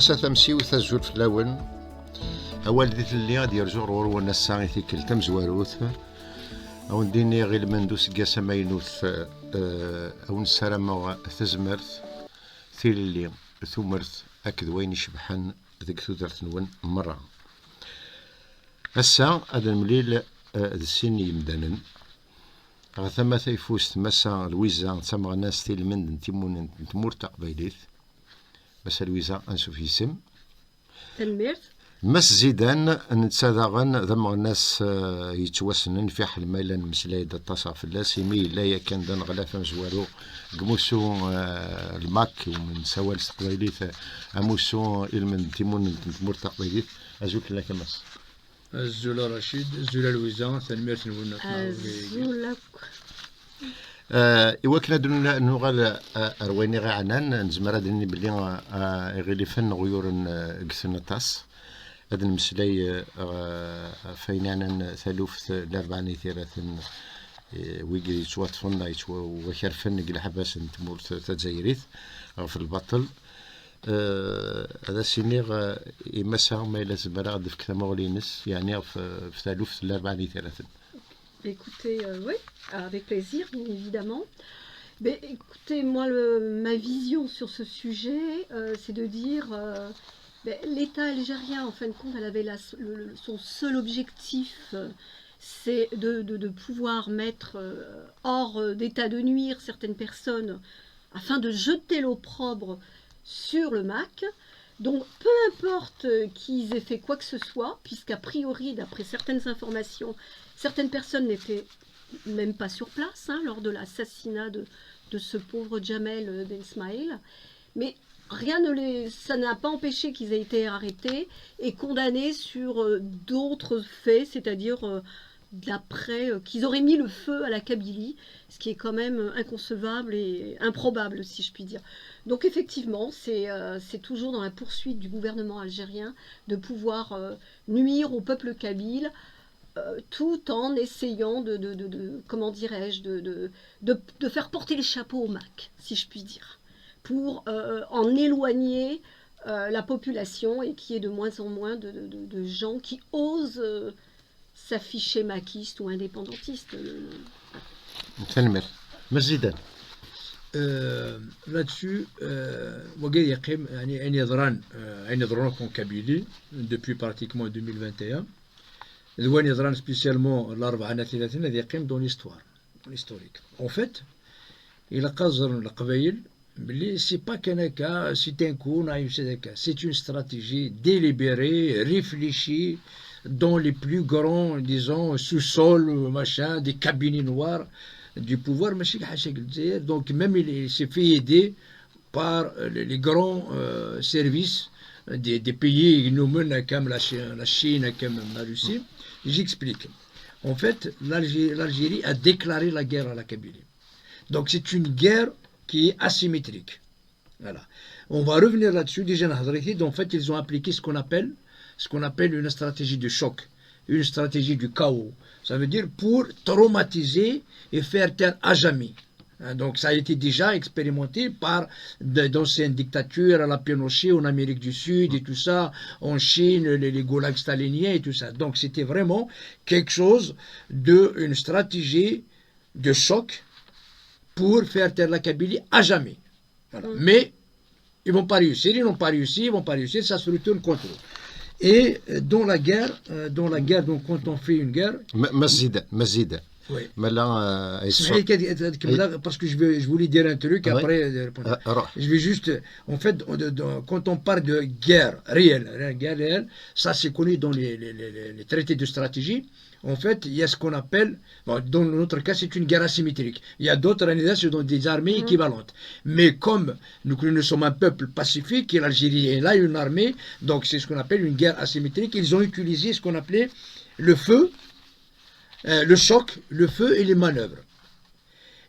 ستمسيوث الزول في الأول أوالدي اللي غادي يرجع غور ونسا غيثيكل تمزواروث أو نديني غير مندوس كاسا ماينوث أو نسالما تزمرث ثيل اللي ثمرث أكد وين يشبحن ذيك ثوثرث نون مرة هسا هذا المليل ذا السن يمدانن ثما ثيفوس تمسا لويزا ثما ناس ثيل من تيمون تمور تقبيليث بس لويزا أنسو في اسم تنميرث مس زيدان نتسادغن ذم الناس يتوسنن في حل ميلان مسلايد التصا في اللاس يمي لا كان دان غلافه مزوارو قموسو الماك ومن سوال تقبيليث اموسو المن تيمون تمور تقبيليث ازوك لا كمس الزولا رشيد الزولا لويزان تنميرث نقولنا الزولك إوا كنا درنا نغال أرويني غا عنان نزمر هادني بلي غيلي فن غيور قسنا طاس هاد المسلاي فينانا ثالوف لاربعني ثلاثين ويجي يتواطفن وكرفن قل حباس تمور تزايريث في البطل هذا سينيغ يمسا ما إلا زمرا غاد في كثما غولينس يعني في ثالوف لاربعني ثلاثين. Écoutez, oui, avec plaisir, bien évidemment. Mais écoutez, moi, ma vision sur ce sujet, c'est de dire l'État algérien, en fin de compte, elle avait son seul objectif, c'est de pouvoir mettre hors d'état de nuire certaines personnes afin de jeter l'opprobre sur le MAC. Donc, peu importe qu'ils aient fait quoi que ce soit, puisqu'a priori, d'après certaines informations, certaines personnes n'étaient même pas sur place lors de l'assassinat de ce pauvre Jamel Ben Ismail. Mais ça n'a pas empêché qu'ils aient été arrêtés et condamnés sur d'autres faits, c'est-à-dire d'après qu'ils auraient mis le feu à la Kabylie, ce qui est quand même inconcevable et improbable, si je puis dire. Donc effectivement, c'est toujours dans la poursuite du gouvernement algérien de pouvoir nuire au peuple kabyle, tout en essayant comment dirais-je, de faire porter le chapeau au MAC, si je puis dire, pour en éloigner la population et qu'il y ait de moins en moins de gens qui osent s'afficher maquistes ou indépendantistes. Là-dessus, وقال يقيم يعني عين يضرون en Kabylie depuis pratiquement 2021. Douane يضران spécialement الأربعة ثلاثين هذا يقيم dans l'histoire, l'historique. En fait, il a قصر القبائل بلي c'est pas qu'un cas, c'est un coup, c'est une stratégie délibérée, réfléchie dans les plus grands, disons, sous-sols, machin, des cabinets noirs du pouvoir. Donc même il s'est fait aider par les grands services des pays comme la Chine, comme la Russie. J'explique. En fait, l'Algérie a déclaré la guerre à la Kabylie. Donc c'est une guerre qui est asymétrique. Voilà. On va revenir là-dessus. Déjà, en fait, ils ont appliqué ce qu'on appelle une stratégie de choc, une stratégie du chaos. Ça veut dire pour traumatiser et faire taire à jamais. Donc ça a été déjà expérimenté par d'anciennes dictatures, à la Pinochet en Amérique du Sud et tout ça, en Chine, les goulags staliniens et tout ça. Donc c'était vraiment quelque chose une stratégie de choc pour faire taire la Kabylie à jamais. Voilà. Mais ils n'ont pas réussi, ça se retourne contre eux. Et dans la guerre, donc quand on fait une guerre... Mazida. Oui. Maintenant, parce que je voulais dire un truc, après je vais juste... En fait, quand on parle de guerre réelle, ça c'est connu dans les traités de stratégie. En fait, il y a ce qu'on appelle, dans notre cas, c'est une guerre asymétrique. Il y a d'autres organisations dans des armées équivalentes. Mais comme nous sommes un peuple pacifique et l'Algérie est là, une armée, donc c'est ce qu'on appelle une guerre asymétrique. Ils ont utilisé ce qu'on appelait le feu, le choc, le feu et les manœuvres.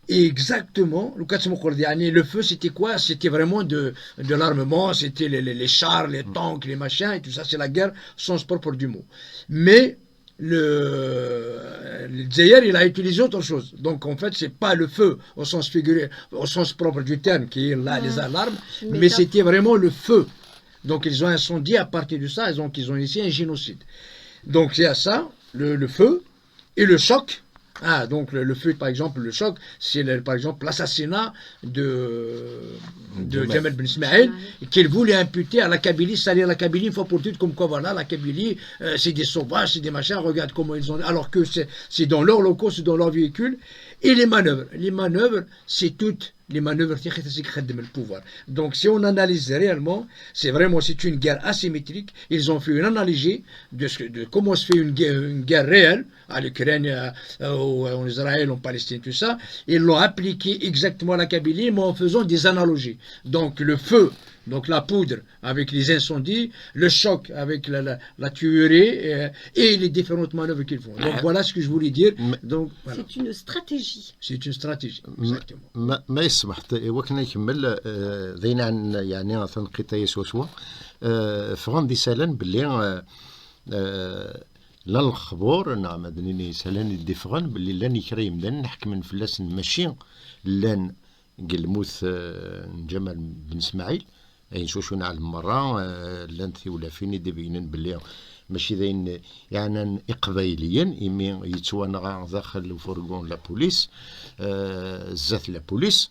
Et exactement, le feu c'était quoi? C'était vraiment de l'armement, c'était les chars, les tanks, les machins, et tout ça, c'est la guerre au sens propre du mot. Mais le Dzaïr, il a utilisé autre chose. Donc en fait, c'est pas le feu au sens figuré, au sens propre du terme, qui est là, les alarmes, mais c'était vraiment le feu. Donc ils ont incendié à partir de ça, donc ils ont initié un génocide. Donc il y a ça, le feu et le choc. Ah, donc le feu, par exemple, le choc, c'est par exemple l'assassinat de Jamal Ben Ismail, qu'il voulait imputer à la Kabylie, c'est-à-dire la Kabylie une fois pour toutes, comme quoi voilà, la Kabylie, c'est des sauvages, c'est des machins, regarde comment ils ont. Alors que c'est dans leurs locaux, c'est dans leurs véhicules. Et les manœuvres, c'est toutes les manœuvres qui le pouvoir. Donc si on analyse réellement, c'est une guerre asymétrique. Ils ont fait une analyse de comment se fait une guerre réelle à l'Ukraine, en Israël, en Palestine, tout ça. Ils l'ont appliqué exactement à la Kabylie, mais en faisant des analogies. Donc le feu, donc la poudre avec les incendies, le choc avec la tuerie et les différentes manœuvres qu'ils font. Donc voilà ce que je voulais dire. Donc, voilà. C'est une stratégie. C'est une stratégie, exactement. ما يسمح وكنا يكمل ذينا عن يعني تنقيط يسوسوا فغان دي سالان باللي لا الخبور نعم دنيني سالان يدي فغان باللي لان يكريم دان نحكم فلاسن ماشي لان قلموث جمال بن اسماعيل اي شوشو نعلم مرة لان ولا فيني دبينن باللي ماشي ذين يعني إقبايليا إمي يتوانا داخل فرقون لا بوليس زات لا بوليس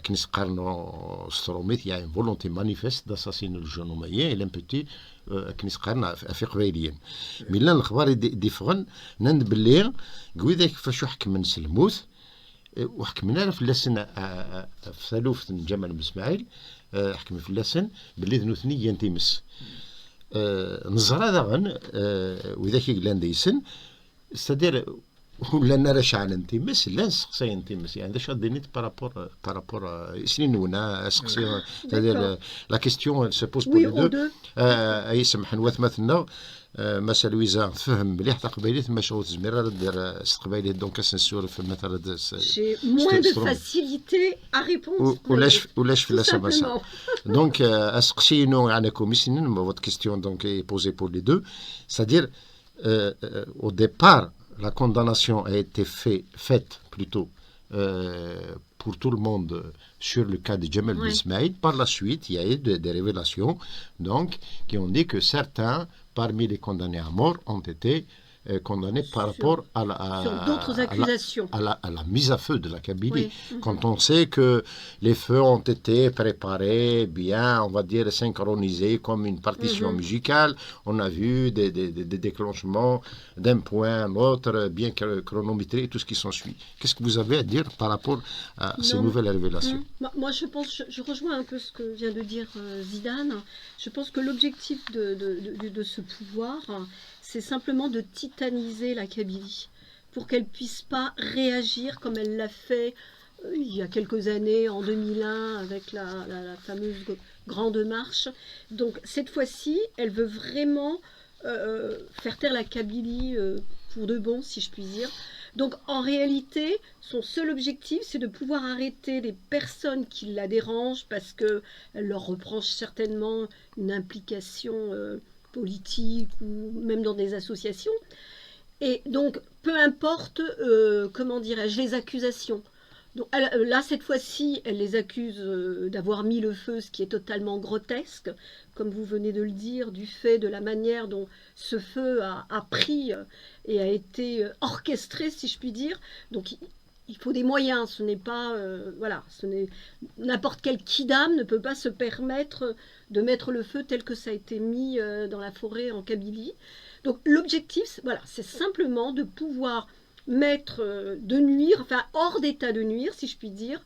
كنس قارنو ستروميت يعني فولونتي مانيفيست داساسين الجنوميين إلا بوتي كنس قارنا في قبايليا ميلان الأخبار ديفغن نند باللي قوي ذاك فاشو حكم من سلموث وحكمنا في اللسن في ثالوث جمال بن اسماعيل حكم في اللسن باللي ذنوثني ينتمس نزرى داغن وذاك يقلان ديسن ستادير ولا نرى شعل نتيمس لا نسقسي نتيمس يعني داش غادي بارابور سنين ونا سقسي ستادير لا كيستيون سو بوز بور لو دو اي سمح نواث مثلنا مثلا ويزا تفهم مليح تاع قبايلات ما شغل زميره دير استقبايلات دونك سنسولف مثلا j'ai moins de facilité à répondre ولاش في لا مثلا دونك اسقسينو يعني كوميسين votre question donc est posée pour les deux c'est-à-dire au départ la condamnation a été faite plutôt pour tout le monde sur le cas de Jamal Ben Ismail. Par la suite, il y a eu des révélations donc, qui ont dit que certains parmi les condamnés à mort ont été condamnés par rapport à la mise à feu de la Kabylie. Oui. Quand on sait que les feux ont été préparés, bien, on va dire synchronisés comme une partition musicale, on a vu des déclenchements d'un point à l'autre, bien chronométrés et tout ce qui s'ensuit. Qu'est-ce que vous avez à dire par rapport à ces nouvelles révélations? Moi, je rejoins un peu ce que vient de dire Zidane. Je pense que l'objectif de ce pouvoir, c'est simplement de titaniser la Kabylie pour qu'elle ne puisse pas réagir comme elle l'a fait il y a quelques années, en 2001, avec la fameuse Grande Marche. Donc cette fois-ci, elle veut vraiment faire taire la Kabylie pour de bon, si je puis dire. Donc en réalité, son seul objectif, c'est de pouvoir arrêter les personnes qui la dérangent parce qu'elle leur reproche certainement une implication politique ou même dans des associations. Et donc, peu importe, comment dirais-je, les accusations. Donc, là, cette fois-ci, elle les accuse d'avoir mis le feu, ce qui est totalement grotesque, comme vous venez de le dire, du fait de la manière dont ce feu a pris et a été orchestré, si je puis dire. Donc, il faut des moyens, ce n'est pas... voilà, n'importe quel kidam ne peut pas se permettre de mettre le feu tel que ça a été mis dans la forêt en Kabylie. Donc, l'objectif, voilà, c'est simplement de pouvoir mettre de nuire, enfin hors d'état de nuire, si je puis dire,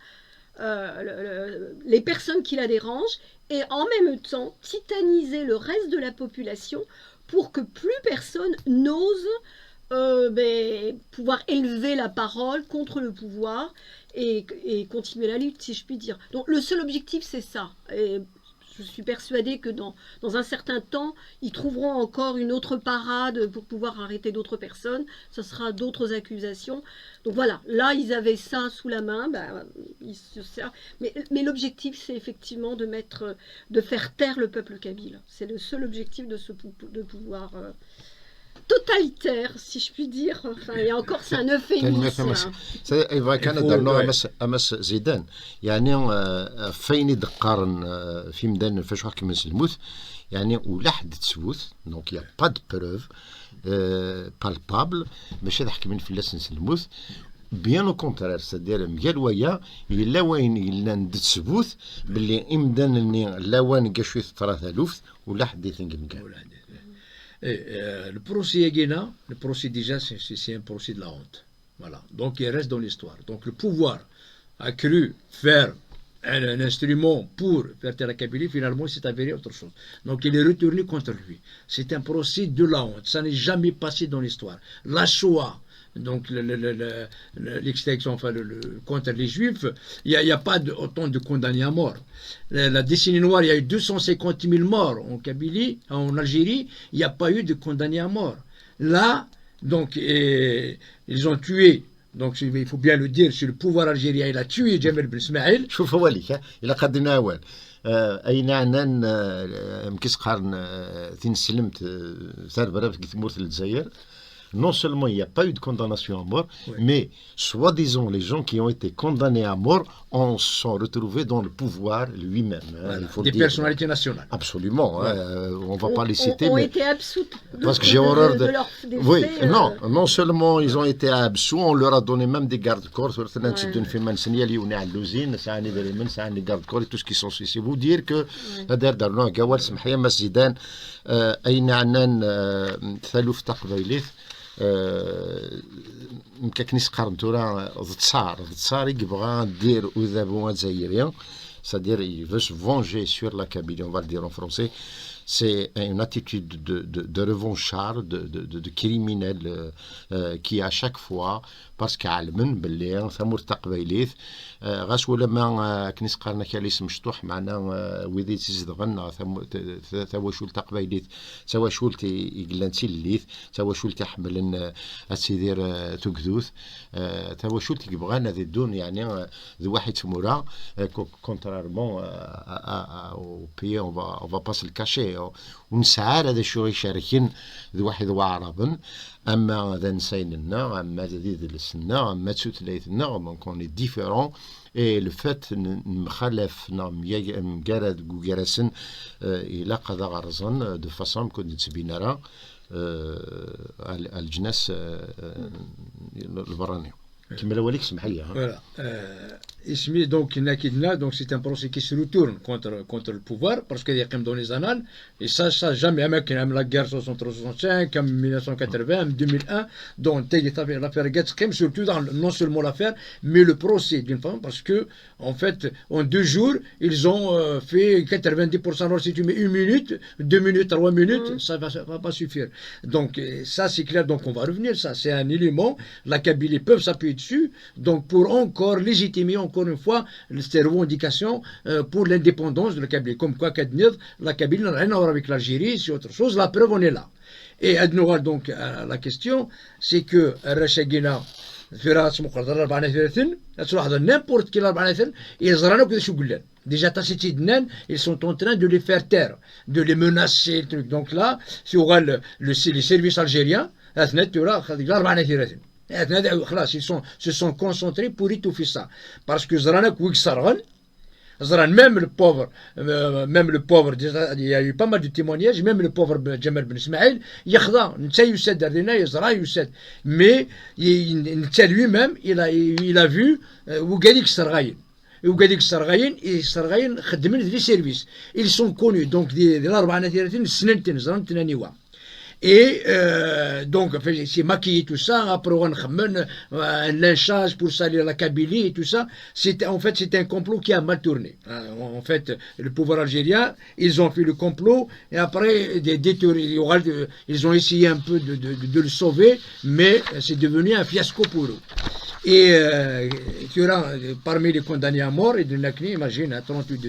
les personnes qui la dérangent et en même temps titaniser le reste de la population pour que plus personne n'ose pouvoir élever la parole contre le pouvoir et continuer la lutte, si je puis dire. Donc le seul objectif, c'est ça. Et je suis persuadée que dans un certain temps, ils trouveront encore une autre parade pour pouvoir arrêter d'autres personnes. Ce sera d'autres accusations. Donc voilà, là, ils avaient ça sous la main. Ils se servent. Mais l'objectif, c'est effectivement de faire taire le peuple kabyle. C'est le seul objectif de pouvoir totalitaire, si je puis dire. Enfin, et encore, c'est un euphémisme. إذا كان درنا أمس زيدان يعني فين يدقارن في مدان فاش واحد كيما سلموث يعني ولا حد تسوث دونك يا با دو بروف بالبابل ماشي ضحك من فلاس نسلموث بيان او كونترير سادير مقال ويا الا وين الا ندسبوث باللي امدان لا وين كاشوي 3000 ولا حد يثنق مقال. Le procès Guéna, le procès déjà, c'est un procès de la honte. Voilà. Donc il reste dans l'histoire. Donc le pouvoir a cru faire un instrument pour faire taire la Kabylie, finalement il s'est avéré autre chose. Donc il est retourné contre lui. C'est un procès de la honte. Ça n'est jamais passé dans l'histoire. La Shoah, donc l'extinction, enfin contre les Juifs, il n'y a pas autant de condamnés à mort. La décennie noire, il y a eu 250 000 morts en Kabylie, en Algérie, il n'y a pas eu de condamnés à mort. Là, donc, ils ont tué. Donc il faut bien le dire, sur le pouvoir algérien, il a tué Djemal Ben Ismaïl. شوف هو ليك إلا قدنا أول أين عنان مكيس قارن ثين سلمت ثار برا في ثمورة الجزائر. Non seulement il n'y a pas eu de condamnation à mort, oui. Mais soi-disant les gens qui ont été condamnés à mort sont retrouvés dans le pouvoir lui-même. Voilà. Il faut des personnalités nationales. Absolument, ouais. On ne va pas les citer. Ont mais été absous parce que j'ai horreur de leur oui, non seulement ils ont été absous, on leur a donné même des gardes-corps. Tout ce qui sont ici. Vous dire que مكاكنيس قارنتو راه ضد صار يبغى دير أذابوات جزائرية c'est-à-dire il veut se venger sur la Kabylie, on va le dire en français. C'est une attitude de revanchard, de criminel qui à chaque fois parce qu'علمن باللي ثمور تقبيليث غاس ولا ما كنيس قارنا كالي اسم مشطوح معنا ويدي تزدغن ثواشول تقبيليث ثواشول يقلن تيليث ثواشول تحمل السيدير تكذوث ثواشول تيبغانا ذي الدون يعني ذي واحد ثمورا contrairement au pays on va pas se le cacher ونسعى هذا شو يشاركين ذي واحد وعربا أما ذا نسيننا أما ذي لسنا أما تسوتليثنا donc on est différent et le fait نخلف مجرد جرسن إلى قضاء غرزن de façon كنت نتبينها الجنس البراني كما لو ليك سمحية. Voilà. Ismi, donc, donc c'est un procès qui se retourne contre le pouvoir, parce qu'il y a comme dans les annales, et ça jamais, même la guerre 63-65, comme 1980, 2001, donc l'affaire Gatskem, surtout dans non seulement l'affaire, mais le procès d'une femme, parce que, en fait, en 2 jours, ils ont fait 90%. Alors, si tu mets 1 minute, 2 minutes, 3 minutes, ça va pas suffire. Donc, ça, c'est clair, donc on va revenir, ça, c'est un élément, la Kabylie peuvent s'appuyer dessus, donc pour encore légitimer encore une fois ces revendications pour l'indépendance de la Kabylie. Comme quoi, la Kabylie n'a rien à voir avec l'Algérie, c'est autre chose. La preuve, on est là. Et donc, la question, c'est que Rachagina, n'importe quel déjà, ils sont en train de les faire taire, de les menacer. Donc là, si on regarde les services algériens, ils se sont concentrés pour étouffer ça. Parce que même le pauvre, il y a eu pas mal de témoignages, même le pauvre Djemal Ben Ismaïl, mais lui-même, il a vu Ougadik Sargaïn. Ougadik Sargaïn et Sargaïn les services. Ils sont connus, donc, et donc, c'est maquillé tout ça, après on a un lynchage pour salir la Kabylie et tout ça. En fait, c'était un complot qui a mal tourné. En fait, le pouvoir algérien, ils ont fait le complot et après, ils ont essayé un peu de le sauver, mais c'est devenu un fiasco pour eux. Et parmi les condamnés à mort, et de Nakni, imagine,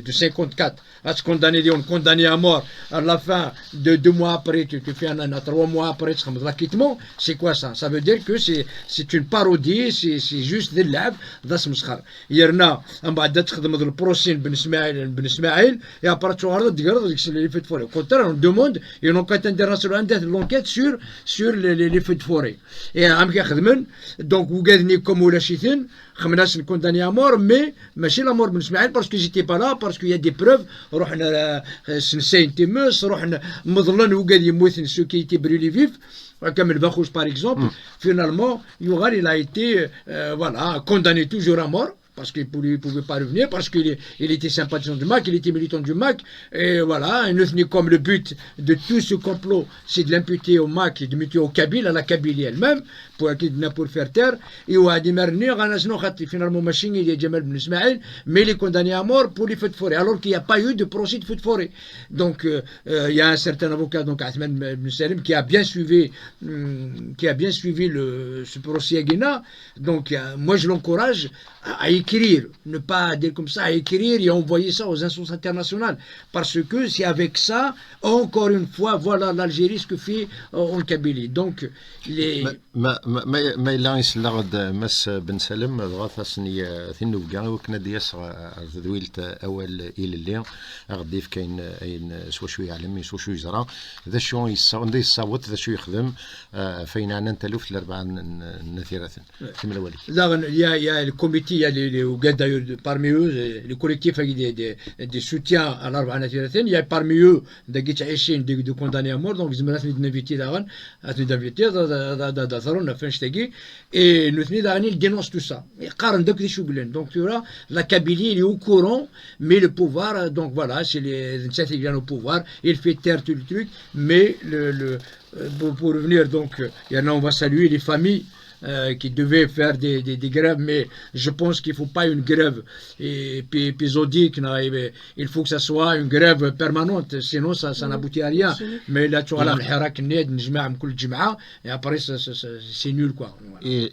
de 54 à se condamner à mort, à la fin de 2 mois après, tu fais un 3 mois après l'acquittement. C'est quoi ça? Ça veut dire que c'est une parodie, c'est juste des lab, ذا مسخر. يرنا من بعد تخدم البروسين بن اسماعيل et après tu regardes les feux de forêt. Au contraire, on demande une enquête internationale l'enquête sur les feux de forêt. Et عم كيخدمن donc وقادني كوم ولا شيتين خمناش نكونداني à mort, mais ماشي لا مور بن اسماعيل parce que j'étais pas là, parce qu'il y a des preuves. رحنا سنسين تيمس رحنا مظلن وقاد يموت ceux qui étaient brûlés vifs comme le Bakhouch par exemple. Finalement Yougal il a été voilà, condamné toujours à mort parce qu'il ne pouvait pas revenir, parce qu'il était sympathisant du MAC, il était militant du MAC, et voilà, comme le but de tout ce complot, c'est de l'imputer au MAC et de l'imputer au Kabyle, à la Kabylie elle-même, pour faire taire, et au Adimarni, finalement, machine, il y a Jamal Ben Ismaël, mais il est condamné à mort pour les feux de forêt, alors qu'il n'y a pas eu de procès de feux de forêt. Donc, il y a un certain avocat, donc Ahmed Ben Salim, qui a bien suivi ce procès à Guéna. Donc, moi, je l'encourage à écrire, ne pas dire comme ça, à écrire et envoyer ça aux instances internationales. Parce que c'est avec ça, encore une fois, voilà l'Algérie ce que fait en Kabylie. Donc, les... ما إلا يسلغد مس بن سلم غاثاسني ثنو بقى وكنا دياس ذويلت أول إلى اللي غادي في كاين أين سوا شوية يعلم سوا شوية يزرع ذا شو يصاوب يصاوت ذا شو يخدم فين عنا نتلوف الأربعة نثيرة في الأولي. Là, il y a le comité, il y a les parmi eux, le collectif avec des soutiens à l'Arba Nathiratin. Il y a parmi eux des Gitchaïchines, des condamnés à mort. Donc, ils m'ont invité là-bas, et nous ils dénoncent tout ça. Donc, tu vois, la Kabylie, il est au courant, mais le pouvoir, donc voilà, c'est les qui viennent au pouvoir, il fait taire tout le truc, mais pour revenir, donc, il y en a, on va saluer les familles qui devaient faire des grèves, mais je pense qu'il ne faut pas une grève épisodique, il faut que ça soit une grève permanente, sinon ça n'aboutit à rien. Mais là, tu vois, et après, c'est nul, quoi.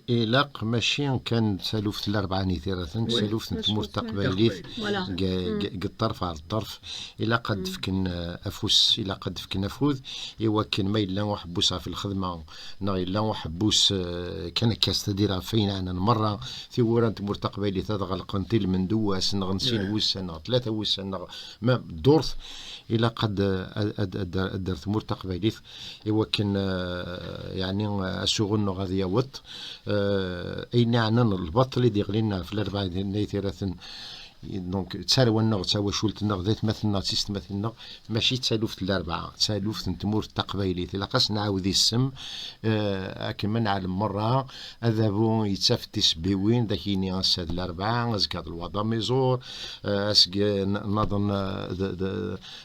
Et là, ماشي كان سالوفت الأربعة نثيرة سالوفت مستقبليث قد طرف على الطرف إلا قد فكن أفوس إلا قد فكن أفوذ يوكن ما إلا وحبوسها في الخدمة إلا وحبوس كان كاستديرها فين أنا مرة في ورانت مرتقبلي تضغى القنطيل من دواس نغنسين وسنة 3 وسنة ما دورث إلا قد درت مرتقبليث يوكن يعني الشغل غادي يوط أين عنا البطل اللي يغلينا في الأربعة نيثيرة دونك تسالونا تساوى شولتنا ذات مثلنا تيست مثلنا ماشي تسالوفت الأربعة تسالوفت نتمور التقبيليت إلا قاس نعاود السم كما نعلم مرة أذهبوا يتفتش بوين ذاكيني أساد الأربعة أزكاد الوضع ميزور أسك نظن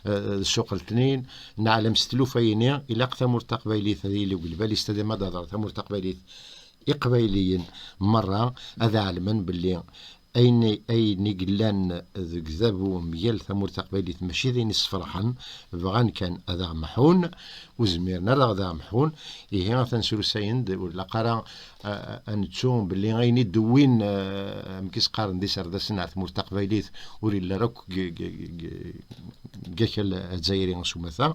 السوق الاثنين نعلم ستلوفيني إلا قثمور التقبيليت هذه اللي بالبالي استدى ما دار ثمور التقبيليت إقبيليين مرة هذا علما باللي أين قلان ذكذابو ميال ثمور تقبيليت ماشي ذين الصفرحن بغان كان أذا محون وزميرنا ذا محون إيه ثنسلو سايند ولا قرا أنتشون باللي غيني دوين مكيس قارن دي سردا سنة ثمور تقبيليت وريلا راك كاك الجزائري سومثا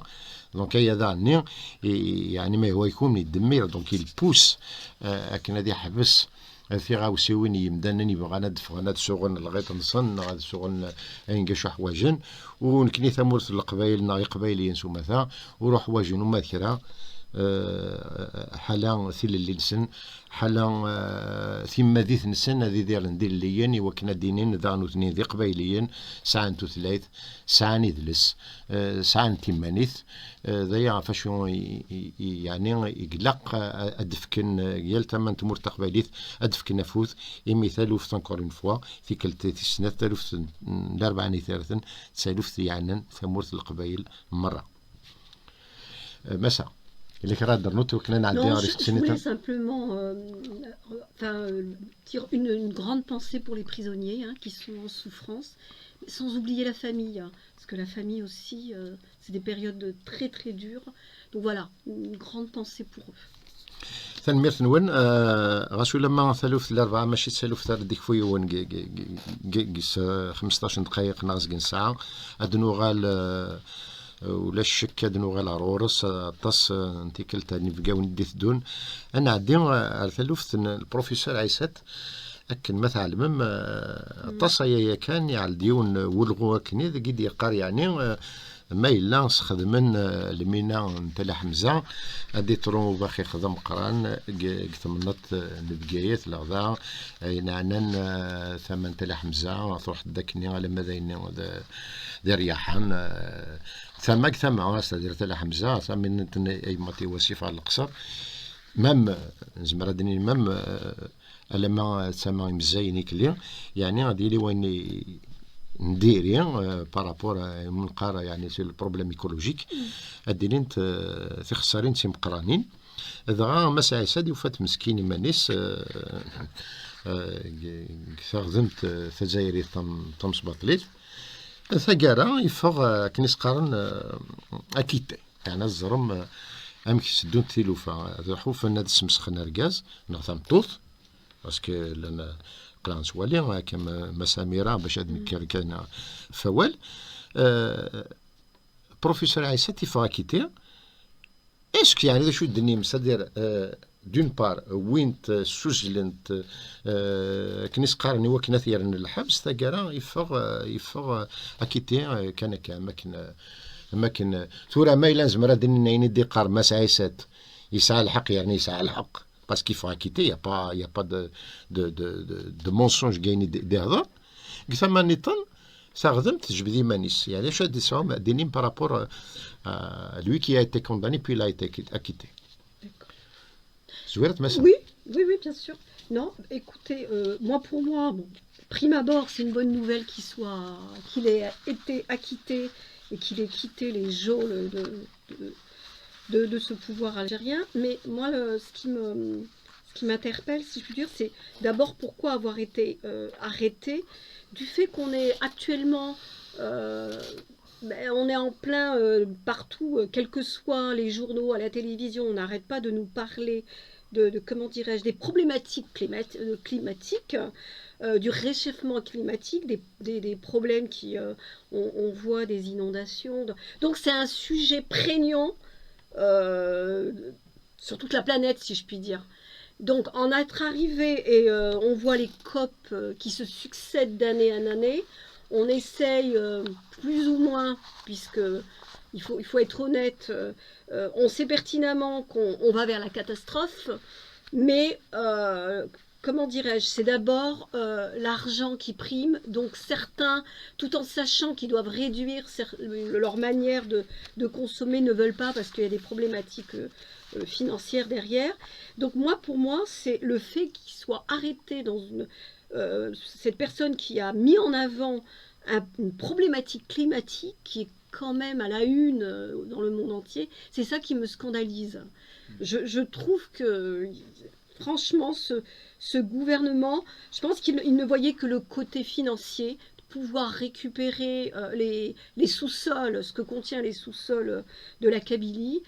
دونك هي ذا يعني ما هو يكون يدمير دونك يلبوس أكن هذه حبس في غاوسيوين يمدانني بغانا دفغانا تسوغن لغاية نصن غاد تسوغن ينقشو حواجن ونكني ثمورت القبايل ناغي قبايليين سومثا وروح حواجن وما ذكرها حالا ثيل اللي نسن حالا ثم ذيث نسن ذي دير ندير ليين وكنا دينين ذانو ثنين ذي قبايليين ساعن تثلاث ساعن يدلس ساعن تيمانيث ذايا فاشو يعني يقلق أدفكن يلتمن تمور تقبايليث أدفكن نفوذ مثال وفت انكور اون فوا في كل سنة تلوث الأربعة ثلاثة تسالوث يعني ثمورت القبايل مرة مسا اللي كان درنوت وكنا نعديها je voulais simplement dire une grande pensée pour les prisonniers qui sont en souffrance, sans oublier la famille, parce que la famille aussi, c'est des périodes très très dures. Donc voilà, une grande pensée pour eux. ثانمير ثنون غاسو لما ثالوث الأربعة ماشي ثالوث ديك فويون قيس 15 دقائق ناقص ساعة أدنو غال ولا الشك هاد نوغال عرورس طاس انتي كلتا نبقاو نديت دون انا عندي على ثلوث البروفيسور عيسات اكن مثلا مم طاس هي كان يعل ديون ولغو كني قد يقار يعني ما إلا نستخدمن المينا نتاع حمزة هادي ترون باخي خدم قران قتمنط نبقايات الغذاء نعنان ثمن تاع حمزة تروح داكني على ماذا دير رياحان ثم واسطة دير تاع حمزة ثمن أي ماتي وصفة على القصر مام زمرا دني مام لما تسمى مزايني كلي يعني غادي لي وين ندير بارابور من قارة يعني سي البروبليم ايكولوجيك اديني تخسرين تيم قرانين دغا مسا سادي وفات مسكين مانيس خدمت تجايري طم سباطليت ثقارا يفغ كنيس قارن اكيتي يعني الزرم امك سدون تيلوفا حوف ناد سمسخن ركاز نغثم طوط باسكو لان قران سوالي كما مساميرا باش هاد كان فوال بروفيسور عيسى يفغ اكيتي اسك يعني ذا شو الدنيا مسدير دون بار وين سجلنت كنيس قارني وكنا ثيرن الحبس ثقرا يفغ اكيتي كان ماكن ثورة ما لازم راه دنيا دي قار ما سعيسات يسعى الحق يعني يسعى الحق باسكو يفغ اكيتي يا با دو مونسونج غايني دي هضر قلت ما نيطن ساغدمت جبدي مانيس يعني شاد يسعى ديني بارابور lui qui a été condamné puis il a été acquitté. Oui, bien sûr. Non, écoutez, pour moi, bon, prime abord, c'est une bonne nouvelle qu'il ait été acquitté et qu'il ait quitté les geôles de ce pouvoir algérien. Mais moi, ce qui m'interpelle, si je puis dire, c'est d'abord pourquoi avoir été arrêté, du fait qu'on est actuellement... on est en plein partout, quels que soient les journaux, à la télévision, on n'arrête pas de nous parler de comment dirais-je, des problématiques climatiques, du réchauffement climatique, des problèmes qui, on voit des inondations. Donc c'est un sujet prégnant sur toute la planète, si je puis dire. Donc en être arrivé et on voit les COP qui se succèdent d'année en année, on essaye plus ou moins, puisque il faut être honnête, on sait pertinemment qu'on va vers la catastrophe, mais comment dirais-je, c'est d'abord l'argent qui prime, donc certains, tout en sachant qu'ils doivent réduire leur manière de consommer, ne veulent pas parce qu'il y a des problématiques financières derrière. Donc pour moi, c'est le fait qu'il soit arrêté dans cette personne qui a mis en avant une problématique climatique qui est quand même à la une dans le monde entier, c'est ça qui me scandalise. Je trouve que, franchement, ce gouvernement, je pense qu'il ne voyait que le côté financier, de pouvoir récupérer les sous-sols, ce que contient les sous-sols de la Kabylie.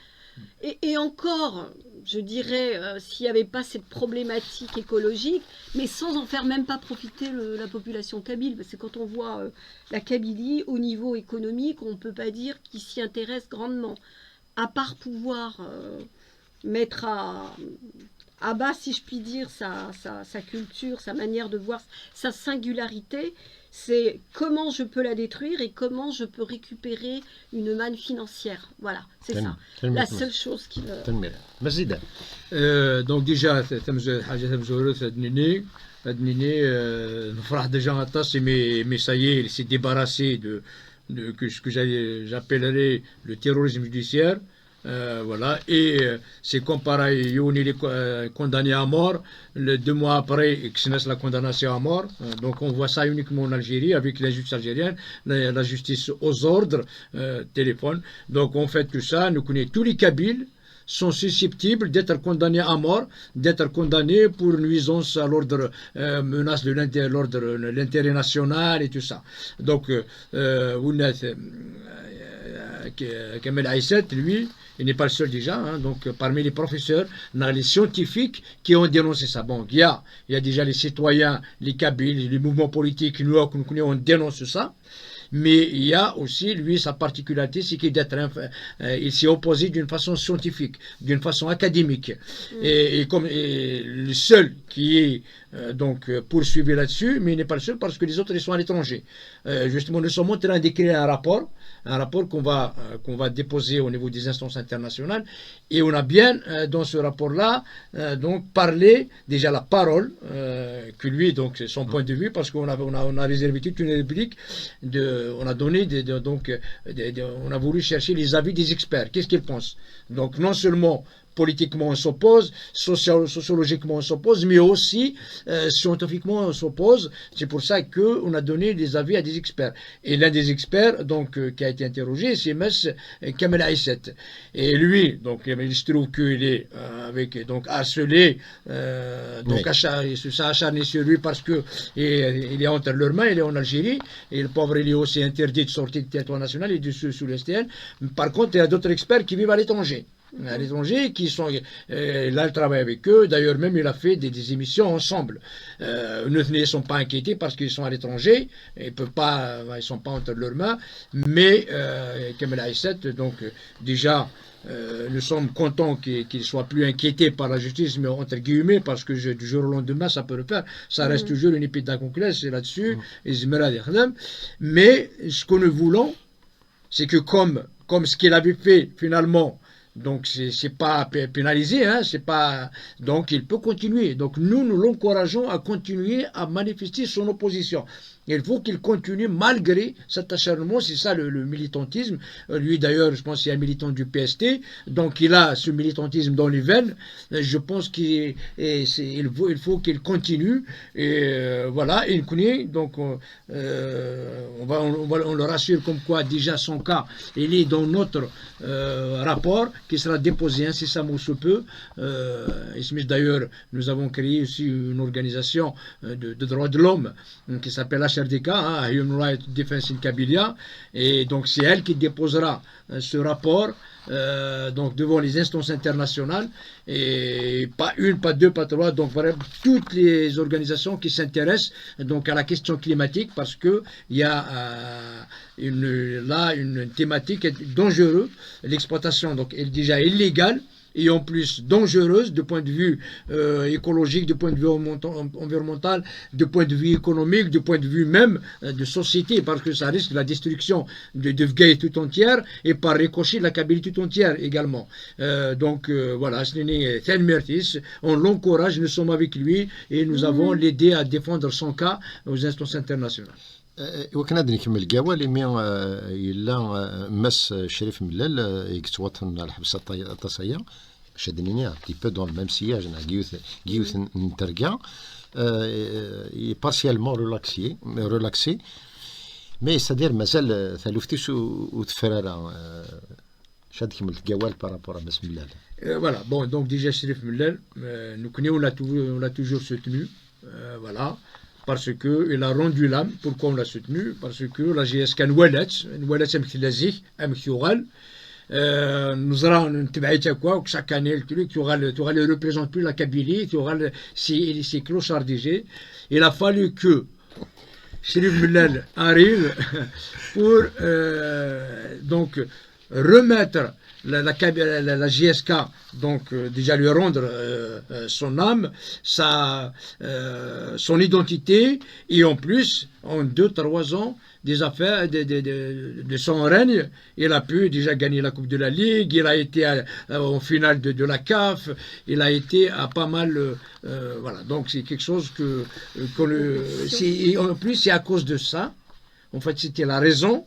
Et encore, je dirais, s'il n'y avait pas cette problématique écologique, mais sans en faire même pas profiter la population kabyle, parce que quand on voit la Kabylie au niveau économique, on ne peut pas dire qu'il s'y intéresse grandement, à part pouvoir mettre à bas, si je puis dire, sa culture, sa manière de voir, sa singularité. C'est comment je peux la détruire et comment je peux récupérer une manne financière. Voilà, c'est ça. La seule chose qui me... Donc déjà, نفرح déjà attaché, mais ça y est, il s'est débarrassé de ce que j'appellerais le terrorisme judiciaire. Voilà, et c'est comme pareil, Youni est condamné à mort, 2 mois après, Xenes la condamnation à mort. Donc on voit ça uniquement en Algérie, avec la justice algérienne, la justice aux ordres, téléphone. Donc on fait tout ça, nous connaissons tous les Kabyles sont susceptibles d'être condamnés à mort, d'être condamnés pour nuisance à l'ordre, menace de l'intérêt national et tout ça. Donc, Kamel Aïsset, lui, il n'est pas le seul déjà, hein, donc parmi les professeurs, on a les scientifiques qui ont dénoncé ça. Bon, il y a déjà les citoyens, les Kabyles, les mouvements politiques, nous on dénonce ça. Mais il y a aussi, lui, sa particularité, c'est qu'il s'est opposé d'une façon scientifique, d'une façon académique. Et comme le seul qui est poursuivi là-dessus, mais il n'est pas le seul parce que les autres, ils sont à l'étranger. Justement, nous sommes en train d'écrire un rapport qu'on va déposer au niveau des instances internationales. Et on a bien, dans ce rapport-là, parlé, déjà la parole, que lui, donc, son point de vue, parce qu'on a réservé toute une rubrique, on a donné, on a voulu chercher les avis des experts. Qu'est-ce qu'ils pensent? Donc, non seulement politiquement on s'oppose, sociologiquement on s'oppose, mais aussi scientifiquement on s'oppose. C'est pour ça qu'on a donné des avis à des experts. Et l'un des experts qui a été interrogé, c'est M. Kamel Aïsset. Et lui, il se trouve qu'il est harcelé, ça acharné sur lui parce que il est entre leurs mains, il est en Algérie, et le pauvre il est aussi interdit de sortir du territoire national et sous l'STN. Par contre, il y a d'autres experts qui vivent à l'étranger. Qui sont là, il travaille avec eux. D'ailleurs, même il a fait des émissions ensemble. Ne sont pas inquiétés parce qu'ils sont à l'étranger, ils sont pas entre leurs mains. Mais Kamel Aïsset, déjà, nous sommes contents qu'il soit plus inquiété par la justice, mais entre guillemets, parce que du jour au lendemain, ça peut le faire. Ça reste toujours une épée de Damoclès, c'est là-dessus. Mais ce que nous voulons, c'est que comme ce qu'il avait fait finalement. Donc c'est pas pénalisé, hein, c'est pas, donc il peut continuer. Donc nous l'encourageons à continuer à manifester son opposition. Il faut qu'il continue malgré cet acharnement, c'est ça le militantisme. Lui d'ailleurs, je pense qu'il est un militant du PST, donc il a ce militantisme dans les veines. Je pense qu'il faut qu'il continue. Et voilà, donc on le rassure comme quoi déjà son cas, il est dans notre rapport qui sera déposé incessamment sous peu. D'ailleurs, nous avons créé aussi une organisation de droits de l'homme qui s'appelle HRDK, Human Rights Defense in Kabylia, et donc c'est elle qui déposera ce rapport devant les instances internationales, et pas une, pas deux, pas trois, donc voilà, toutes les organisations qui s'intéressent à la question climatique, parce que il y a une thématique dangereuse, l'exploitation est déjà illégale et en plus dangereuse de point de vue écologique, de point de vue environnemental, de point de vue économique, de point de vue même de société, parce que ça risque la destruction de Vgaï tout entière et par ricochet la Kabylie tout entière également. Voilà, on l'encourage, nous sommes avec lui et nous avons l'aidé à défendre son cas aux instances internationales. وكان هذا نكمل كاوا اللي إلا مس شريف ملال يكتوطن على حبس التصية شادنيني un petit peu dans le même sillage Guyouth نترقى partiellement relaxé mais c'est-à-dire مازال ثالوفتيش وتفرارا شاد كمل كاوال بارابور à مس ملال. Voilà, bon, donc déjà Chérif Mlal, nous connaissons, on l'a toujours soutenu, voilà. Parce qu'il a rendu l'âme. Pourquoi on l'a soutenu? Parce que la GSK نولات أمكيوغال nous allons نتبعيتها quoi chaque année tu ne représentes plus la Kabylie, tu auras c'est clochardisé. Il a fallu que Chérif Mlal arrive pour remettre la GSK, déjà lui rendre son âme, son identité, et en plus, en 2-3 ans, des affaires de son règne, il a pu déjà gagner la Coupe de la Ligue, il a été en finale de la CAF, il a été à pas mal, voilà, donc c'est quelque chose en plus c'est à cause de ça, en fait c'était la raison,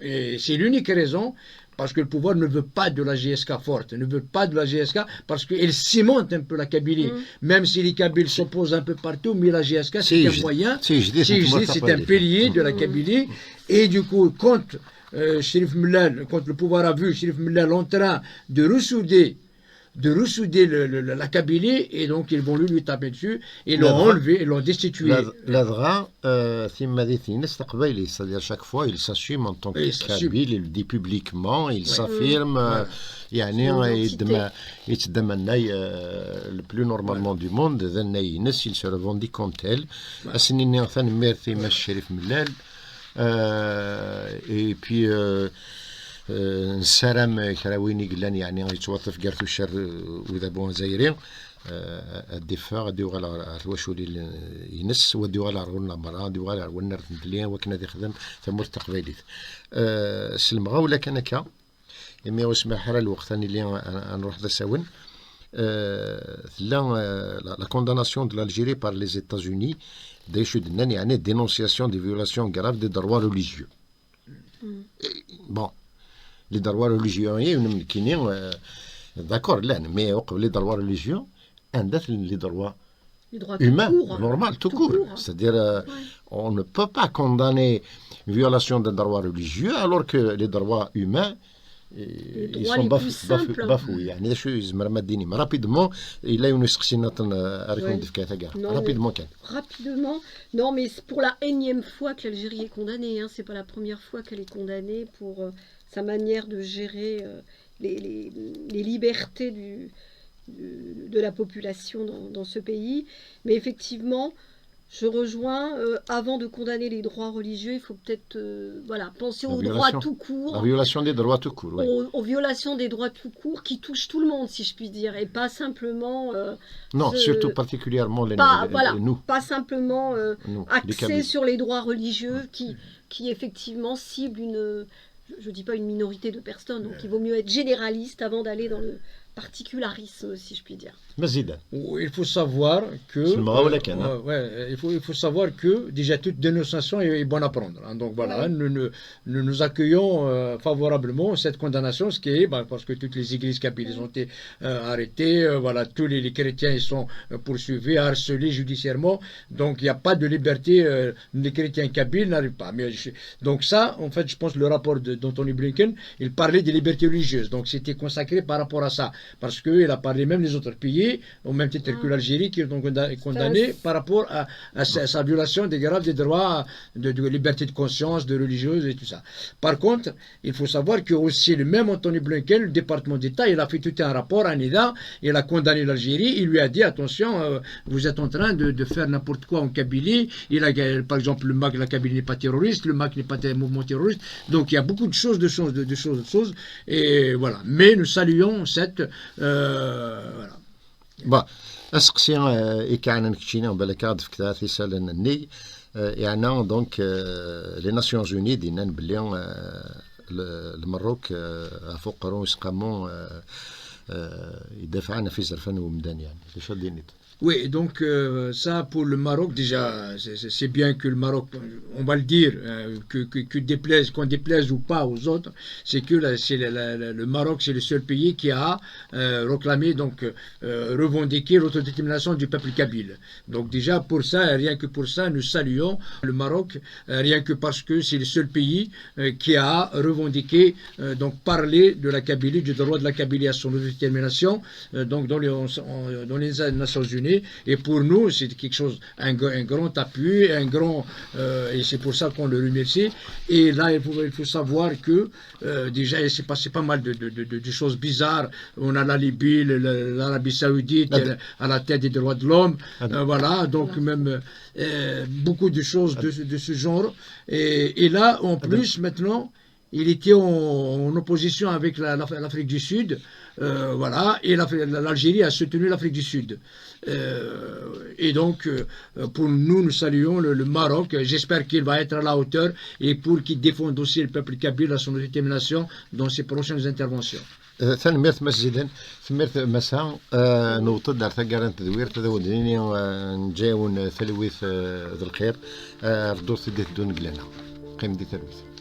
et c'est l'unique raison, parce que le pouvoir ne veut pas de la GSK forte, ne veut pas de la GSK parce qu'elle cimente un peu la Kabylie. Même si les Kabyles s'opposent un peu partout, mais la GSK c'est un moyen, c'est un pilier de la Kabylie. Et du coup, quand le pouvoir a vu Chérif Mlal en train de ressouder de ressouder la Kabylie, et donc ils vont lui taper dessus, et l'ont Là-bas. enlevé, et l'ont destitué. L'adra, c'est-à-dire chaque fois il s'assume en tant Et il que s'assume. kabyle, il le dit publiquement, il Ouais. s'affirme, Ouais. يعني Son identité. يتدمن le plus normalement du monde, ذا الناس, il se revendique comme tel. Ouais. أسنيني ثاني ميرثي ماش الشريف ملال. Et puis نسرم كراويني قلان يعني يتوظف قارتو الشر وإذا بون زايرين الدفاع غاديو على الواشولي ينس وديو على رغونا مرا ديو على رغونا رتنتليا وكنا دي خدم ثمور تقبيليت سلمغا ولا كان هكا يمي واسمح حرا الوقت اللي نروح ذا ساون la condamnation de l'Algérie par les États-Unis يعني dénonciation des violations graves des droits religieux. Bon, les droits religieux d'accord là mais les droits religieux les droits Les droits humains tout court. normal tout court, Hein. c'est-à-dire Ouais. on ne peut pas condamner une violation des droits religieux alors que les droits humains ils droits sont les plus simples. bafoués يعني شو يزمر ما ديني rapidement il a une سقسينا Ouais. Non, rapidement كان Rapidement. Non, mais c'est pour la énième fois que l'Algérie est condamnée. Hein. C'est pas la première fois qu'elle est condamnée pour sa manière de gérer les libertés de la population dans ce pays. Mais effectivement, je rejoins, avant de condamner les droits religieux, il faut peut-être penser La aux violation. droits tout court. la violation des droits tout court, oui. Aux violations des droits tout court qui touchent tout le monde, si je puis dire, et pas simplement Non, je- surtout particulièrement nous, pas simplement nous, les axé Kabyles. sur les droits religieux qui effectivement ciblent je dis pas une minorité de personnes, donc il vaut mieux être généraliste avant d'aller dans le particularisme, si je puis dire. Mazida. Il faut savoir que C'est le Maroc, là, qu'il y en a. il faut savoir que déjà toute dénonciation est bonne à prendre. Hein. Donc voilà, Ouais. nous accueillons favorablement cette condamnation, ce qui est parce que toutes les églises kabyles ont été arrêtées, voilà, tous les chrétiens ils sont poursuivis, harcelés judiciairement. Donc il n'y a pas de liberté, les chrétiens kabyles n'arrivent pas. Donc ça, en fait, je pense le rapport d'Anthony Blinken, il parlait des libertés religieuses. Donc c'était consacré par rapport à ça, parce qu'il a parlé même des autres pays, au même titre que l'Algérie, qui ont condamné par rapport à sa violation des graves des droits de liberté de conscience, de religieuse et tout ça. Par contre, il faut savoir que aussi le même Anthony Blinken, le département d'État, il a fait tout un rapport à NIDA, il a condamné l'Algérie, il lui a dit attention, vous êtes en train de faire n'importe quoi en Kabylie. Par exemple, le MAC, la Kabylie n'est pas terroriste, le MAC n'est pas un mouvement terroriste. Donc il y a beaucoup de choses, et voilà. Mais nous saluons cette voilà. Bon, أسقسي إكعنا نكتشينا وبالك في كذا سالة الني يعني دونك les Nations Unies دينا بلي المروك فوق روس قامون يدافع عنا في زرفان ومدان يعني ليش دينيت. Oui, donc ça pour le Maroc, déjà, c'est bien que le Maroc, on va le dire, qu'on déplaise ou pas aux autres, c'est que le Maroc, c'est le seul pays qui a réclamé, donc revendiqué l'autodétermination du peuple kabyle. Donc déjà pour ça, rien que pour ça, nous saluons le Maroc, rien que parce que c'est le seul pays qui a revendiqué, donc parler de la Kabylie, du droit de la Kabylie à son autodétermination, donc dans les Nations Unies. Et pour nous, c'est quelque chose, un grand appui, et c'est pour ça qu'on le remercie. Et là, il faut savoir que déjà, il s'est passé pas mal de choses bizarres. On a la Libye, l'Arabie Saoudite à la tête des droits de l'homme. Voilà, donc même beaucoup de choses de ce genre. Et là, en plus, maintenant, il était en opposition avec l'Afrique du Sud, voilà, et l'Algérie a soutenu l'Afrique du Sud. Et donc, pour nous saluons le Maroc. J'espère qu'il va être à la hauteur et pour qu'il défende aussi le peuple kabyle à son détermination dans ses prochaines interventions. ثنميرت مسجدا ثميرت مساء نوطد على ثقارن تدوير تدودني نجاون ثلويث ذو الخير ردوث ديت دون قلنا قيم دي ثلويث